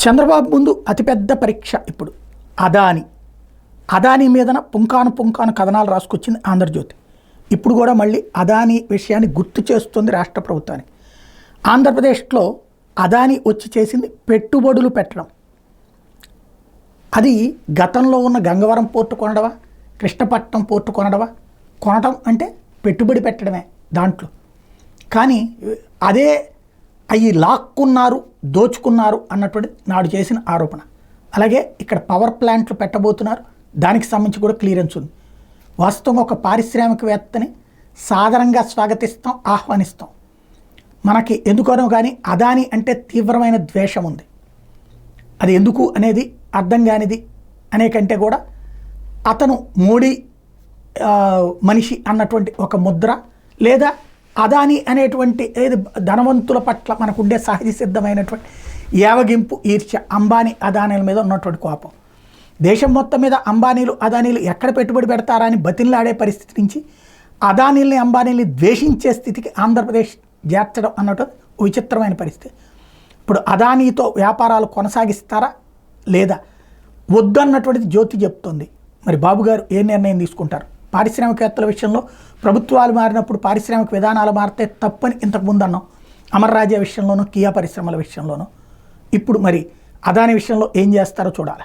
చంద్రబాబు ముందు అతిపెద్ద పరీక్ష ఇప్పుడు అదానీ మీదన పుంకాను కథనాలు రాసుకొచ్చింది ఆంధ్రజ్యోతి. ఇప్పుడు కూడా మళ్ళీ అదానీ విషయాన్ని గుర్తు చేస్తుంది రాష్ట్ర ప్రభుత్వానికి. ఆంధ్రప్రదేశ్లో అదానీ వచ్చి చేసింది పెట్టుబడులు పెట్టడం. అది గతంలో ఉన్న గంగవరం పోర్టు కొనడవా, కృష్ణపట్నం పోర్టు కొనడం అంటే పెట్టుబడి పెట్టడమే దాంట్లో. కానీ అదే అవి లాక్కున్నారు, దోచుకున్నారు అన్నటువంటి నాడు చేసిన ఆరోపణ. అలాగే ఇక్కడ పవర్ ప్లాంట్లు పెట్టబోతున్నారు, దానికి సంబంధించి కూడా క్లియరెన్స్ ఉంది. వాస్తవంగా ఒక పారిశ్రామికవేత్తని సాధారణంగా స్వాగతిస్తాం, ఆహ్వానిస్తాం. మనకి ఎందుకనో కానీ అదానీ అంటే తీవ్రమైన ద్వేషం ఉంది. అది ఎందుకు అనేది అర్థం కానిది అనే కంటే కూడా అతను మోడీ మనిషి అన్నటువంటి ఒక ముద్ర, లేదా అదానీ అనేటువంటి ఏది ధనవంతుల పట్ల మనకుండే సహజ సిద్ధమైనటువంటి యావగింపు, ఈర్ష్య, అంబానీ అదానీల మీద ఉన్నటువంటి కోపం. దేశం మొత్తం మీద అంబానీలు అదానీలు ఎక్కడ పెట్టుబడి పెడతారా అని బతిన్లాడే పరిస్థితి నుంచి అదానీల్ని అంబానీల్ని ద్వేషించే స్థితికి ఆంధ్రప్రదేశ్ చేర్చడం అన్నట్టు విచిత్రమైన పరిస్థితి. ఇప్పుడు అదానీతో వ్యాపారాలు కొనసాగిస్తారా లేదా వద్దన్నటువంటిది జ్యోతి చెప్తుంది. మరి బాబు గారు ఏ నిర్ణయం తీసుకుంటారు? పారిశ్రామికవేత్తల విషయంలో ప్రభుత్వాలు మారినప్పుడు పారిశ్రామిక విధానాలు మారితే తప్పని ఇంతకుముందు అన్నాం, అమర్ రాజా విషయంలోనూ, కియా పరిశ్రమల విషయంలోనూ. ఇప్పుడు మరి అదానీ విషయంలో ఏం చేస్తారో చూడాలి.